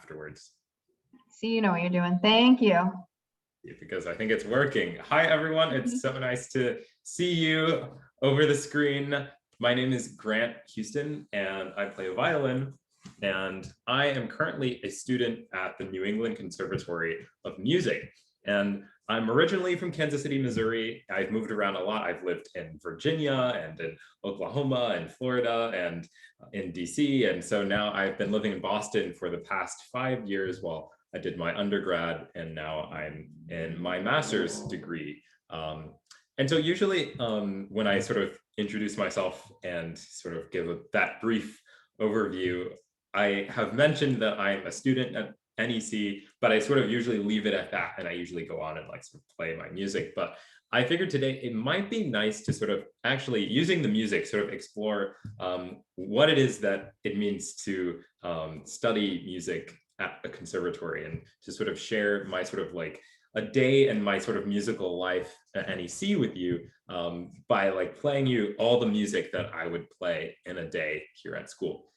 afterwards. So you know what you're doing. Thank you. Because I think it's working. Hi, everyone. It's so nice to see you over the screen. My name is Grant Houston, and I play violin. And I am currently a student at the New England Conservatory of Music. And I'm originally from Kansas City, Missouri. I've moved around a lot. I've lived in Virginia and in Oklahoma and Florida and in DC. And so now I've been living in Boston for the past 5 years while I did my undergrad, and now I'm in my master's degree. And so usually when I sort of introduce myself and sort of give that brief overview, I have mentioned that I'm a student at NEC, but I sort of usually leave it at that, and I usually go on and like sort of play my music. But I figured today it might be nice to sort of actually, using the music, sort of explore what it is that it means to study music at a conservatory, and to sort of share my sort of like a day and my sort of musical life at NEC with you by like playing you all the music that I would play in a day here at school.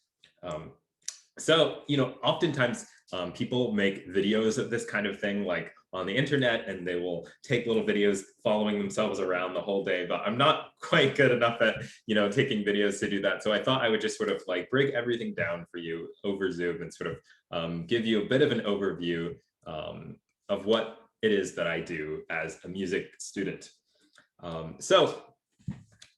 So, you know, oftentimes people make videos of this kind of thing like on the internet, and they will take little videos following themselves around the whole day, but I'm not quite good enough at, you know, taking videos to do that. So I thought I would just sort of like break everything down for you over Zoom and sort of give you a bit of an overview of what it is that I do as a music student. So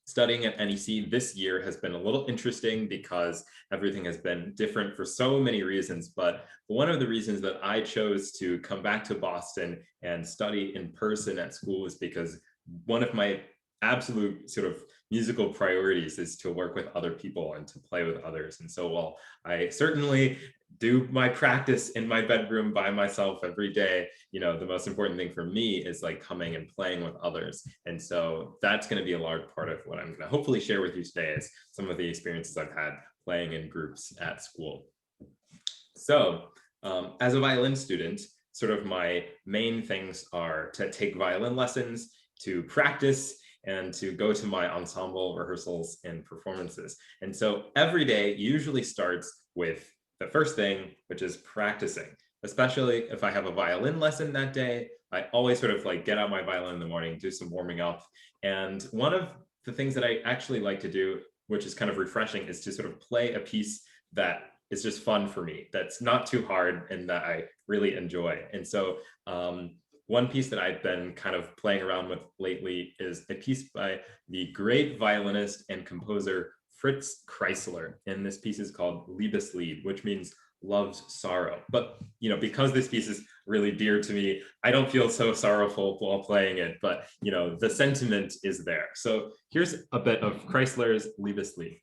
studying at NEC this year has been a little interesting because everything has been different for so many reasons. But one of the reasons that I chose to come back to Boston and study in person at school is because one of my absolute sort of musical priorities is to work with other people and to play with others. And so while I certainly do my practice in my bedroom by myself every day, you know, the most important thing for me is like coming and playing with others. And so that's going to be a large part of what I'm going to hopefully share with you today, is some of the experiences I've had playing in groups at school. So as a violin student, sort of my main things are to take violin lessons, to practice, and to go to my ensemble rehearsals and performances. And so every day usually starts with the first thing, which is practicing. Especially if I have a violin lesson that day, I always sort of like get out my violin in the morning, do some warming up. And one of the things that I actually like to do, which is kind of refreshing, is to sort of play a piece that is just fun for me, that's not too hard, and that I really enjoy. And so one piece that I've been kind of playing around with lately is a piece by the great violinist and composer Fritz Kreisler, and this piece is called Liebeslied, which means love's sorrow. But you know, because this piece is really dear to me, I don't feel so sorrowful while playing it, but you know, the sentiment is there. So here's a bit of Kreisler's Liebeslied.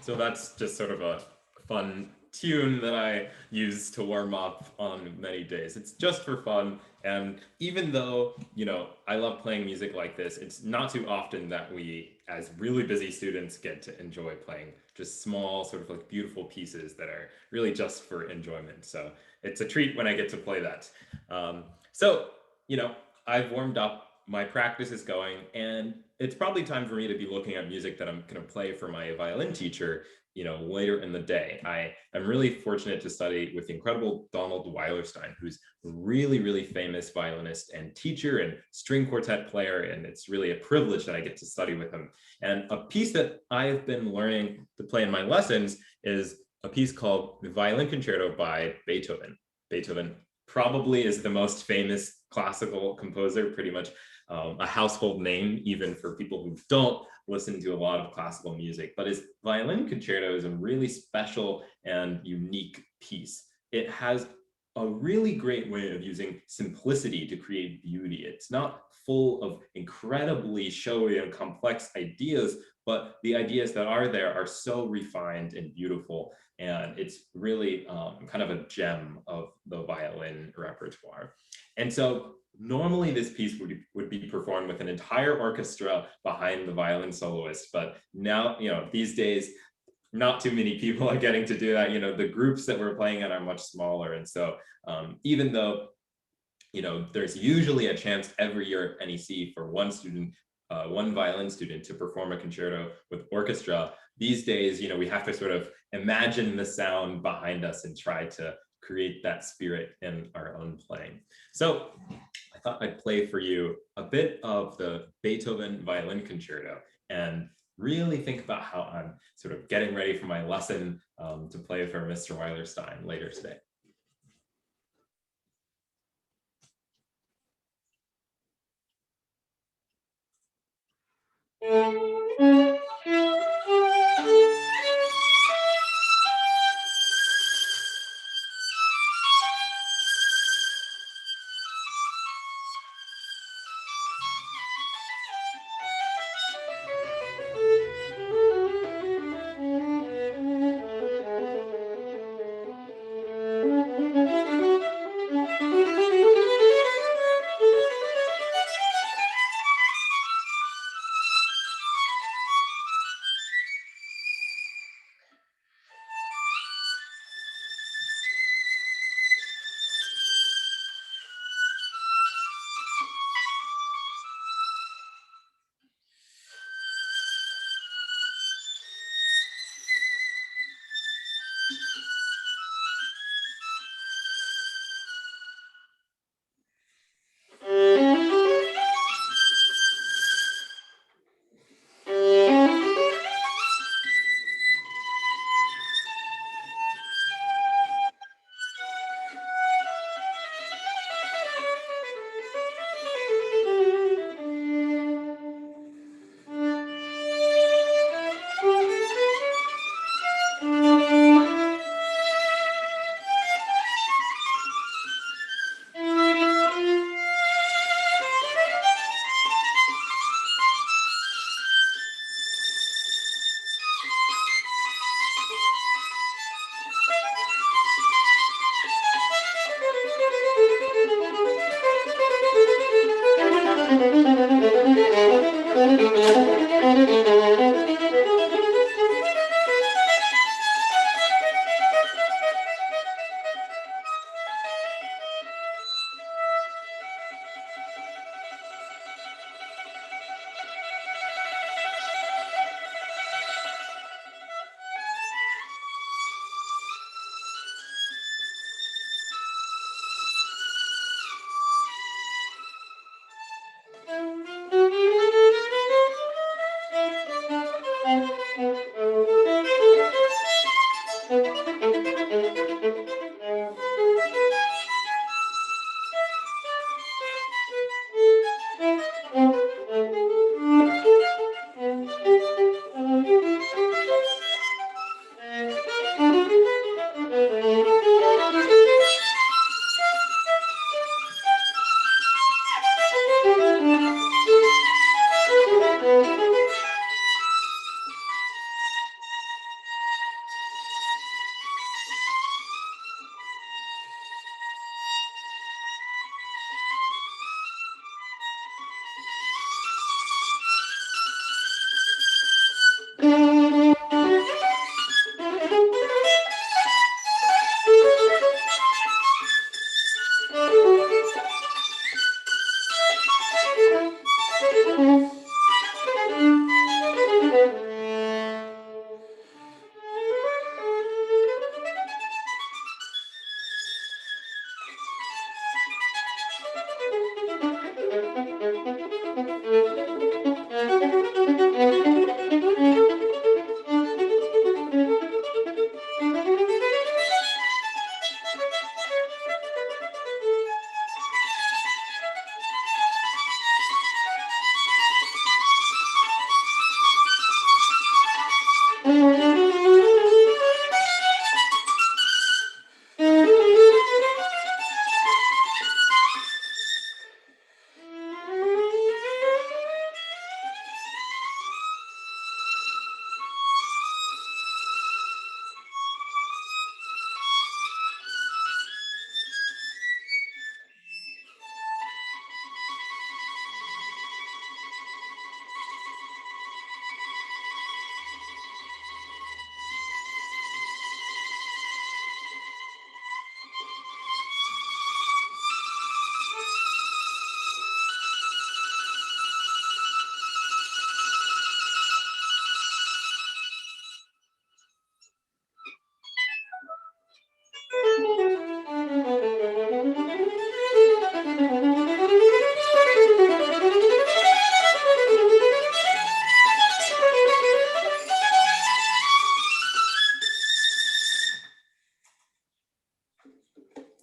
So that's just sort of a fun tune that I use to warm up on many days. It's just for fun. And even though, I love playing music like this, it's not too often that we, as really busy students, get to enjoy playing just small, sort of like beautiful pieces that are really just for enjoyment. So it's a treat when I get to play that. So, you know, I've warmed up, my practice is going, and it's probably time for me to be looking at music that I'm going to play for my violin teacher, later in the day. I am really fortunate to study with the incredible Donald Weilerstein, who's a really, really famous violinist and teacher and string quartet player. And it's really a privilege that I get to study with him. And a piece that I've been learning to play in my lessons is a piece called the Violin Concerto by Beethoven. Beethoven probably is the most famous classical composer, pretty much a household name, even for people who don't listen to a lot of classical music. But his Violin Concerto is a really special and unique piece. It has a really great way of using simplicity to create beauty. It's not full of incredibly showy and complex ideas, but the ideas that are there are so refined and beautiful. And it's really kind of a gem of the violin repertoire. And so normally this piece would be performed with an entire orchestra behind the violin soloist, but now, these days, not too many people are getting to do that. The groups that we're playing in are much smaller. And so even though, there's usually a chance every year at NEC for one student, one violin student to perform a concerto with orchestra, these days, we have to sort of imagine the sound behind us and try to create that spirit in our own playing. So I thought I'd play for you a bit of the Beethoven Violin Concerto and really think about how I'm sort of getting ready for my lesson to play for Mr. Weilerstein later today.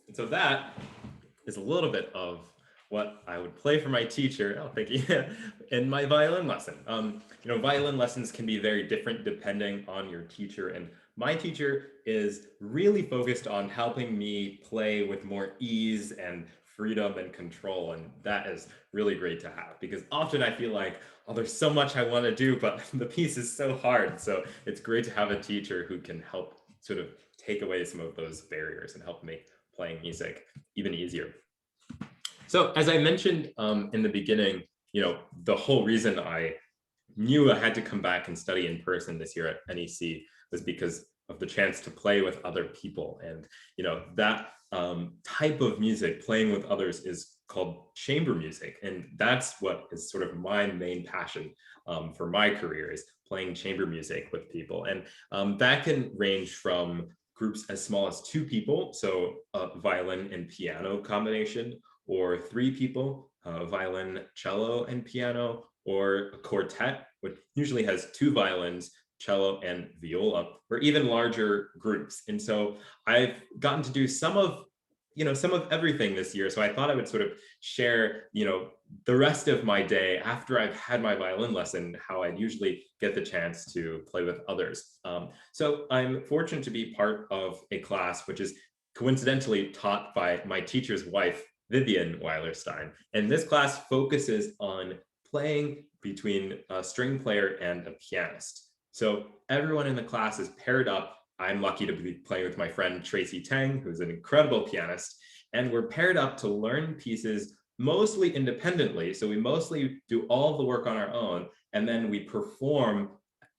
And so that is a little bit of what I would play for my teacher. Oh, thank you. In my violin lesson. Violin lessons can be very different depending on your teacher. And my teacher is really focused on helping me play with more ease and freedom and control. And that is really great to have, because often I feel like, oh, there's so much I want to do, but the piece is so hard. So it's great to have a teacher who can help sort of take away some of those barriers and help make playing music even easier. So as I mentioned in the beginning, the whole reason I knew I had to come back and study in person this year at NEC was because of the chance to play with other people. And, that type of music, playing with others, is called chamber music. And that's what is sort of my main passion for my career, is playing chamber music with people. And that can range from groups as small as 2 people, so a violin and piano combination, or 3 people, violin, cello, and piano, or a quartet, which usually has 2 violins, cello, and viola, or even larger groups. And so I've gotten to do some of everything this year. So I thought I would sort of share, the rest of my day after I've had my violin lesson, how I usually get the chance to play with others. So I'm fortunate to be part of a class which is coincidentally taught by my teacher's wife, Vivian Weilerstein. And this class focuses on playing between a string player and a pianist. So everyone in the class is paired up. I'm lucky to be playing with my friend Tracy Tang, who's an incredible pianist, and we're paired up to learn pieces mostly independently. So we mostly do all the work on our own, and then we perform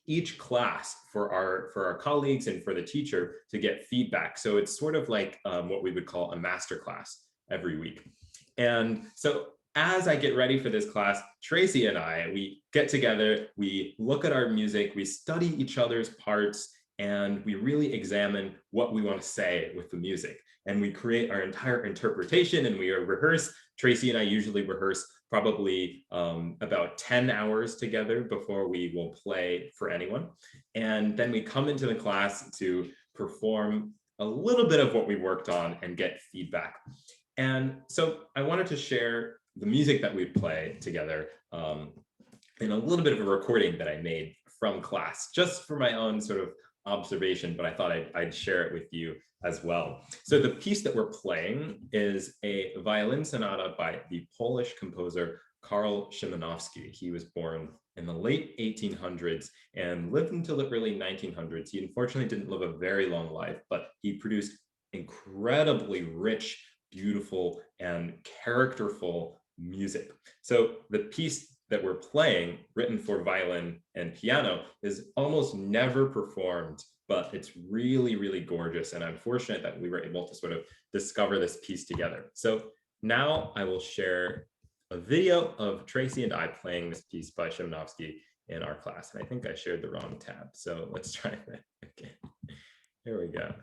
each class for our colleagues and for the teacher to get feedback. So it's sort of like what we would call a master class every week. And so as I get ready for this class, Tracy and we get together, we look at our music, we study each other's parts, and we really examine what we want to say with the music. And we create our entire interpretation, and we rehearse. Tracy and I usually rehearse probably about 10 hours together before we will play for anyone. And then we come into the class to perform a little bit of what we worked on and get feedback. And so I wanted to share the music that we play together in a little bit of a recording that I made from class, just for my own sort of observation, but I thought I'd share it with you as well. So the piece that we're playing is a violin sonata by the Polish composer Karl Szymanowski. He was born in the late 1800s and lived until the early 1900s. He unfortunately didn't live a very long life, but he produced incredibly rich, beautiful, and characterful music. So the piece that we're playing, written for violin and piano, is almost never performed, but it's really, really gorgeous. And I'm fortunate that we were able to sort of discover this piece together. So now I will share a video of Tracy and I playing this piece by Szymanowski in our class. And I think I shared the wrong tab. So let's try that again. Here we go.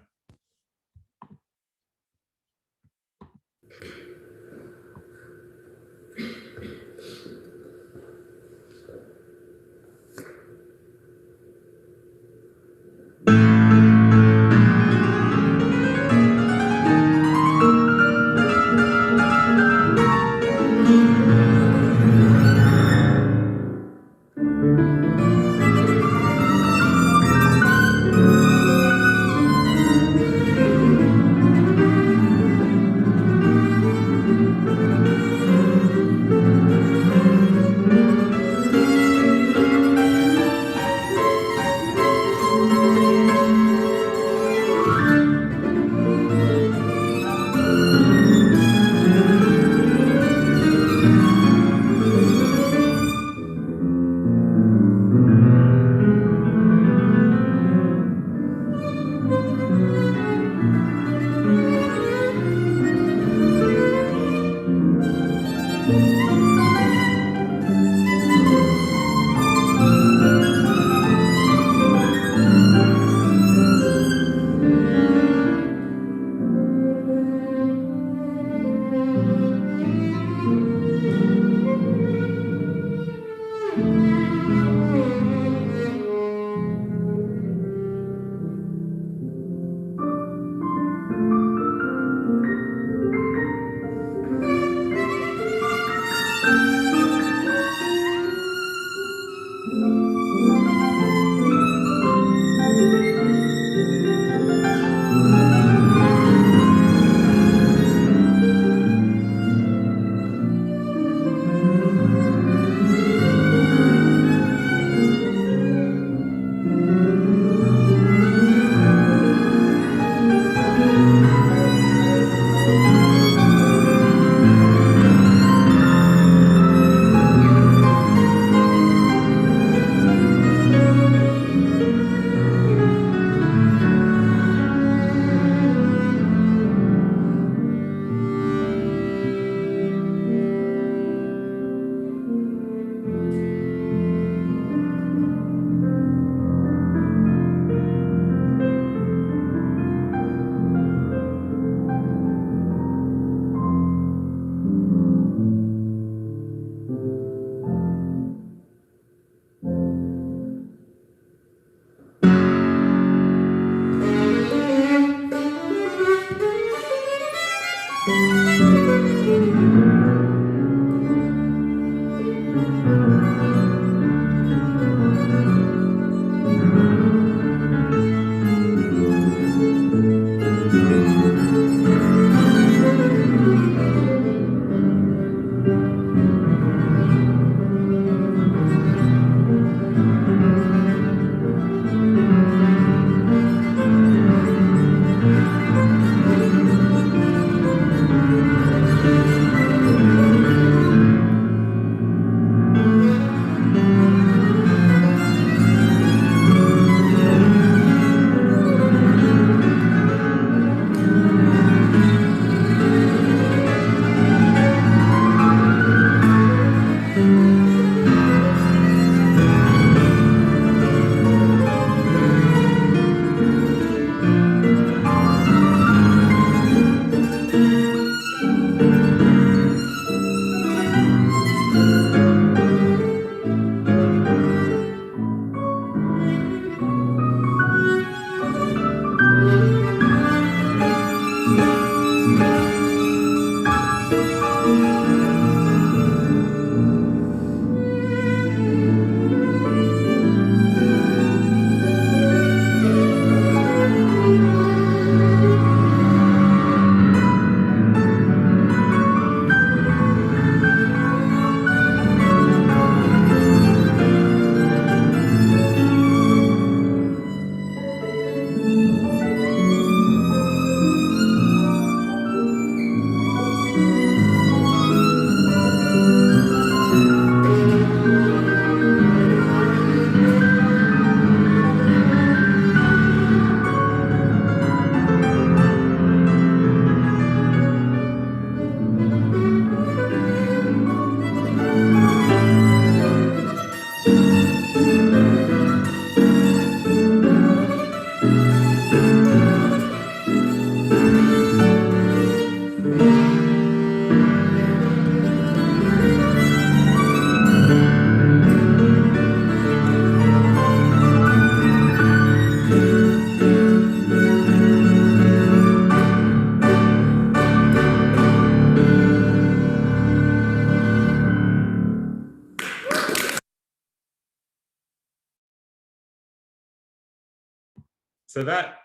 So that,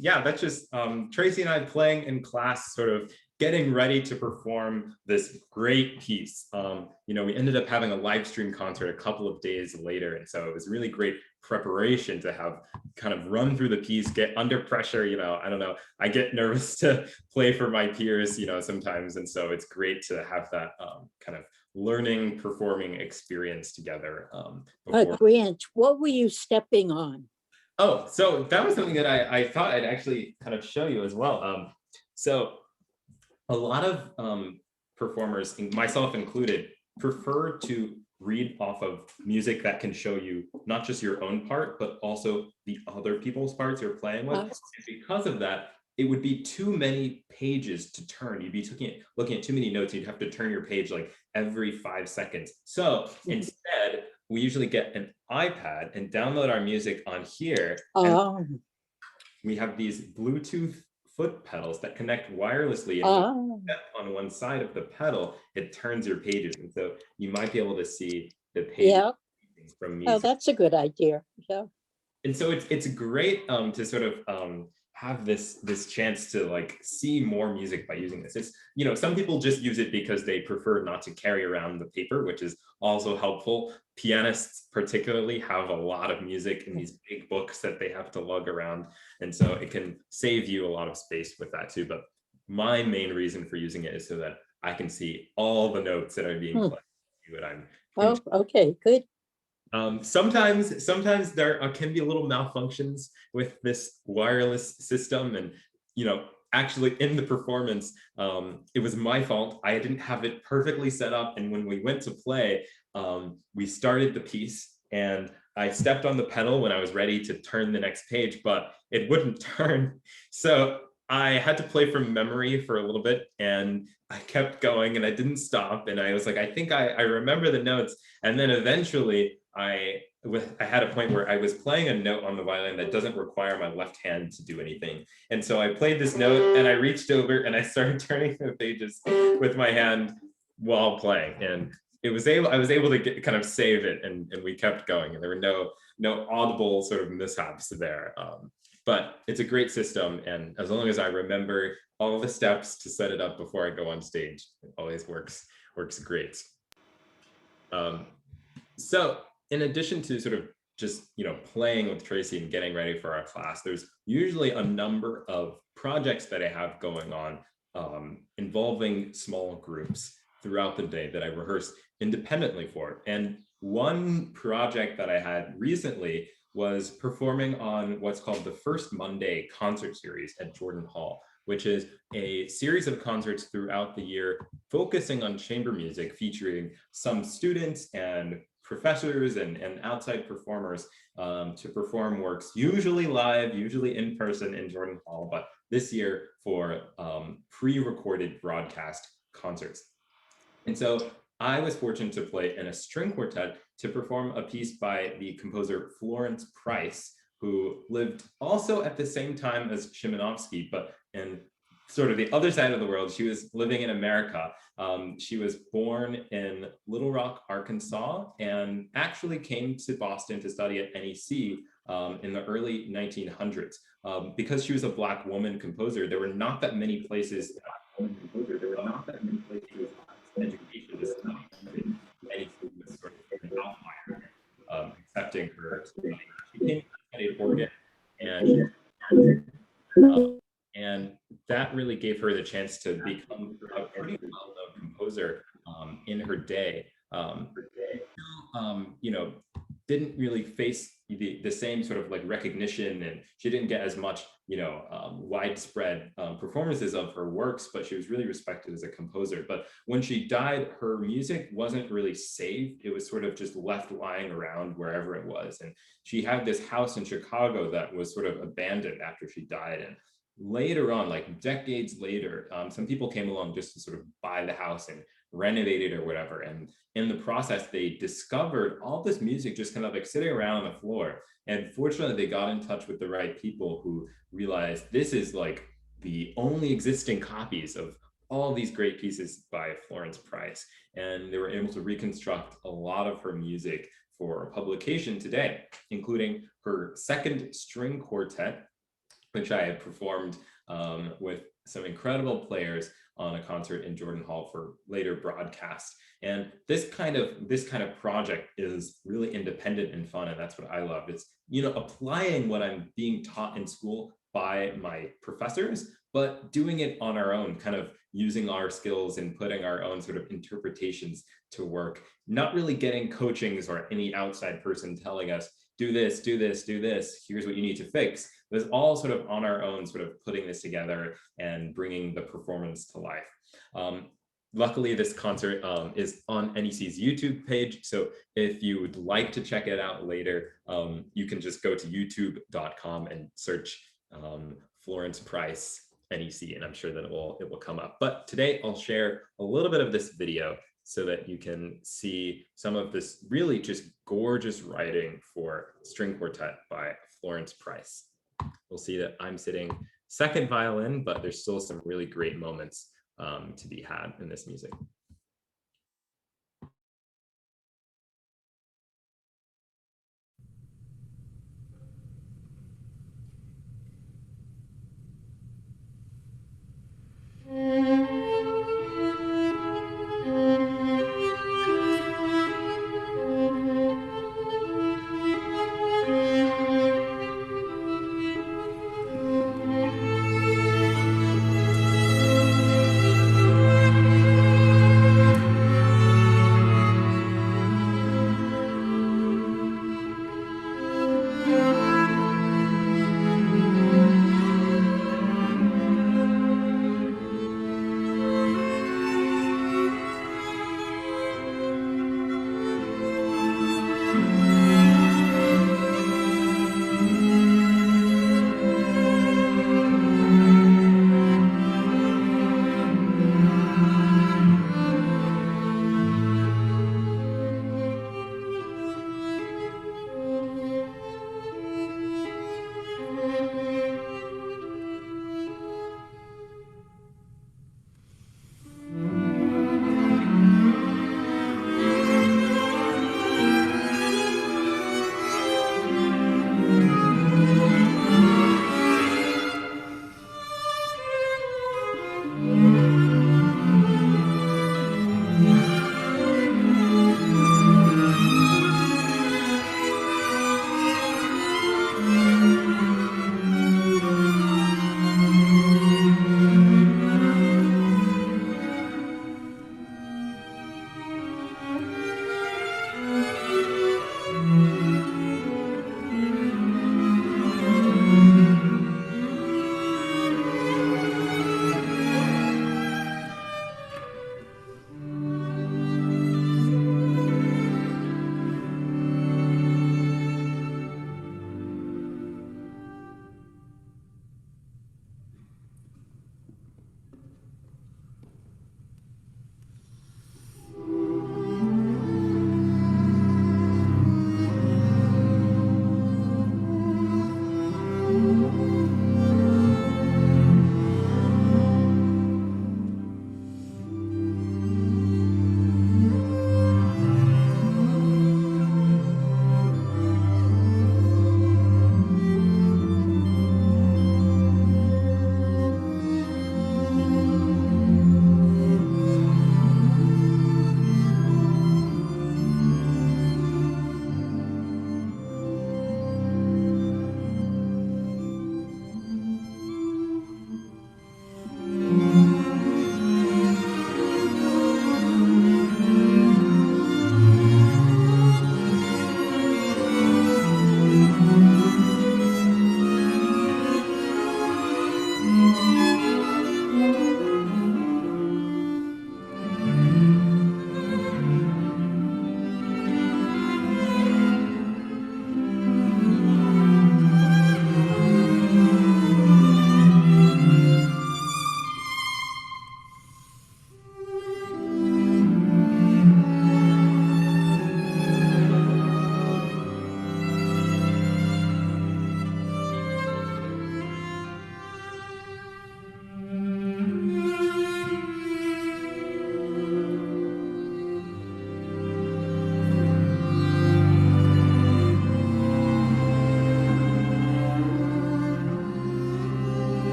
yeah, that's just Tracy and I playing in class, sort of getting ready to perform this great piece. You know, we ended up having a live stream concert a couple of days later. And so it was really great preparation to have kind of run through the piece, get under pressure. You know, I don't know, I get nervous to play for my peers, you know, sometimes. And so it's great to have that kind of learning, performing experience together. Grant, what were you stepping on? Oh, so that was something that I thought I'd actually kind of show you as well. So a lot of performers, myself included, prefer to read off of music that can show you not just your own part, but also the other people's parts you're playing with. And because of that, it would be too many pages to turn. You'd be looking at too many notes. You'd have to turn your page like every 5 seconds. So instead, we usually get an iPad and download our music on here. And we have these Bluetooth foot pedals that connect wirelessly. And step on one side of the pedal, it turns your pages. And so you might be able to see the pages from music. Oh, that's a good idea. Yeah. And so it's great to sort of have this chance to like see more music by using this. It's, you know, some people just use it because they prefer not to carry around the paper, which is also helpful. Pianists particularly have a lot of music in these big books that they have to lug around. And so it can save you a lot of space with that too. But my main reason for using it is so that I can see all the notes that are being played. What I'm okay, good. Sometimes there can be little malfunctions with this wireless system, and you know, actually in the performance, it was my fault. I didn't have it perfectly set up, and when we went to play, we started the piece and I stepped on the pedal when I was ready to turn the next page, but it wouldn't turn. So I had to play from memory for a little bit, and I kept going and I didn't stop. And I was like, I think I remember the notes. And then eventually I had a point where I was playing a note on the violin that doesn't require my left hand to do anything. And so I played this note and I reached over and I started turning the pages with my hand while playing. And I was able to kind of save it, and we kept going, and there were no audible sort of mishaps there. But it's a great system, and as long as I remember all the steps to set it up before I go on stage, it always works great. So in addition to sort of just, you know, playing with Tracy and getting ready for our class, there's usually a number of projects that I have going on involving small groups throughout the day that I rehearse independently for. And one project that I had recently was performing on what's called the First Monday concert series at Jordan Hall, which is a series of concerts throughout the year focusing on chamber music, featuring some students and professors and outside performers to perform works, usually live, usually in person in Jordan Hall, but this year for pre-recorded broadcast concerts. And so I was fortunate to play in a string quartet to perform a piece by the composer Florence Price, who lived also at the same time as Szymanowski, but in sort of the other side of the world, she was living in America. She was born in Little Rock, Arkansas, and actually came to Boston to study at NEC in the early 1900s. Because she was a Black woman composer, there were not that many places. Education to study. NEC was sort of an outlier, accepting her. She came to study organ, and that really gave her the chance to become a pretty well-known composer in her day. You know, didn't really face the same sort of like recognition, and she didn't get as much, you know, widespread performances of her works, but she was really respected as a composer. But when she died, her music wasn't really saved. It was sort of just left lying around wherever it was. And she had this house in Chicago that was sort of abandoned after she died. And later on, like decades later, some people came along just to sort of buy the house and renovate it or whatever. And in the process, they discovered all this music just kind of like sitting around on the floor. And fortunately, they got in touch with the right people who realized this is like the only existing copies of all these great pieces by Florence Price. And they were able to reconstruct a lot of her music for publication today, including her second string quartet, which I had performed with some incredible players on a concert in Jordan Hall for later broadcast. And this kind of project is really independent and fun, and that's what I love. It's, you know, applying what I'm being taught in school by my professors, but doing it on our own, kind of using our skills and putting our own sort of interpretations to work, not really getting coachings or any outside person telling us, do this, do this, do this, here's what you need to fix. It was all sort of on our own, sort of putting this together and bringing the performance to life. Luckily, this concert is on NEC's YouTube page. So if you would like to check it out later, you can just go to youtube.com and search Florence Price NEC, and I'm sure that it will come up. But today I'll share a little bit of this video so that you can see some of this really just gorgeous writing for string quartet by Florence Price. We'll see that I'm sitting second violin, but there's still some really great moments to be had in this music.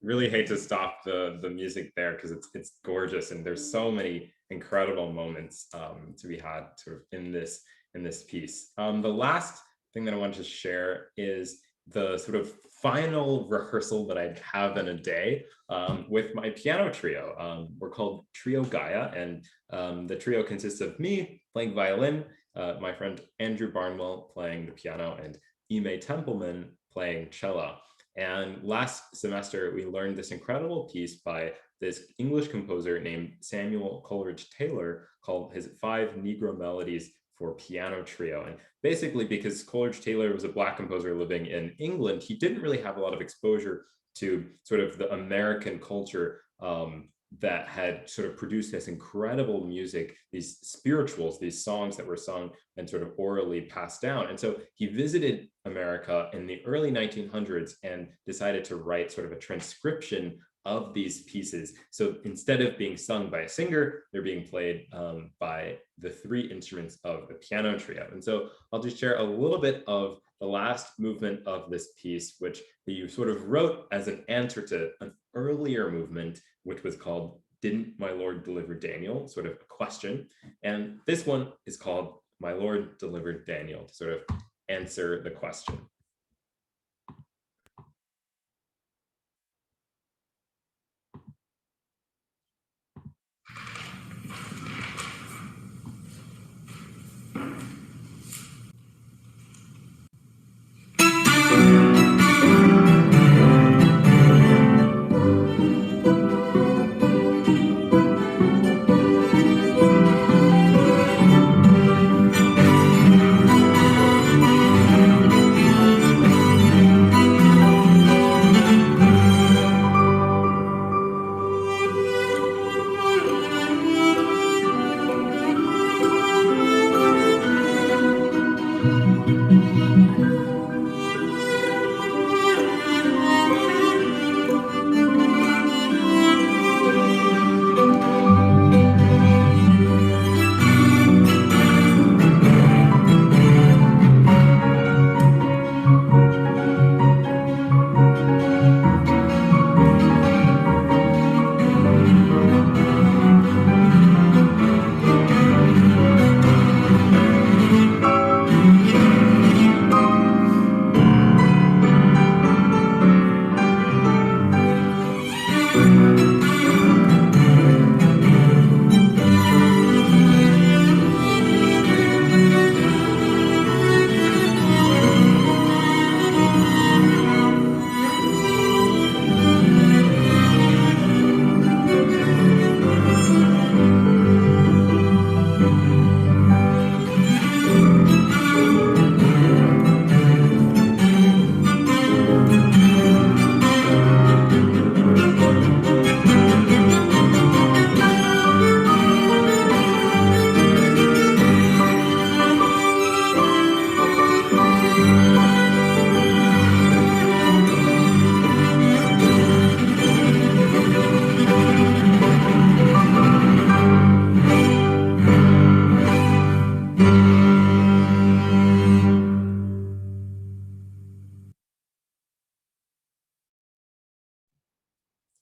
really hate to stop the music there because it's gorgeous and there's so many incredible moments to be had sort of in this piece. The last thing that I wanted to share is the sort of final rehearsal that I'd have in a day with my piano trio. We're called Trio Gaia, and the trio consists of me playing violin, my friend Andrew Barnwell playing the piano, and Ime Templeman playing cello. And last semester, we learned this incredible piece by this English composer named Samuel Coleridge Taylor called his 5 Negro Melodies for Piano Trio. And basically, because Coleridge Taylor was a Black composer living in England, he didn't really have a lot of exposure to sort of the American culture that had sort of produced this incredible music, these spirituals, these songs that were sung and sort of orally passed down. And so he visited America in the early 1900s and decided to write sort of a transcription of these pieces. So instead of being sung by a singer, they're being played by the 3 instruments of the piano trio. And so I'll just share a little bit of the last movement of this piece, which he sort of wrote as an answer to an earlier movement, which was called "Didn't My Lord Deliver Daniel?" Sort of a question. And this one is called "My Lord Delivered Daniel," to sort of answer the question.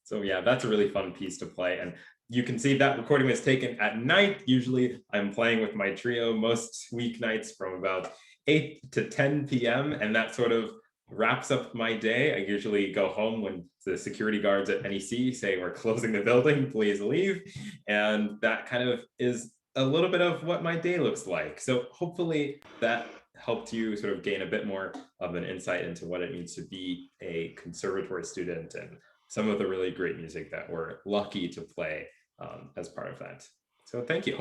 So yeah, that's a really fun piece to play. And you can see that recording was taken at night. Usually I'm playing with my trio most weeknights from about 8 to 10 p.m. And that sort of wraps up my day. I usually go home when the security guards at NEC say we're closing the building, please leave. And that kind of is a little bit of what my day looks like. So hopefully that helped you sort of gain a bit more of an insight into what it means to be a conservatory student and some of the really great music that we're lucky to play as part of that. So thank you.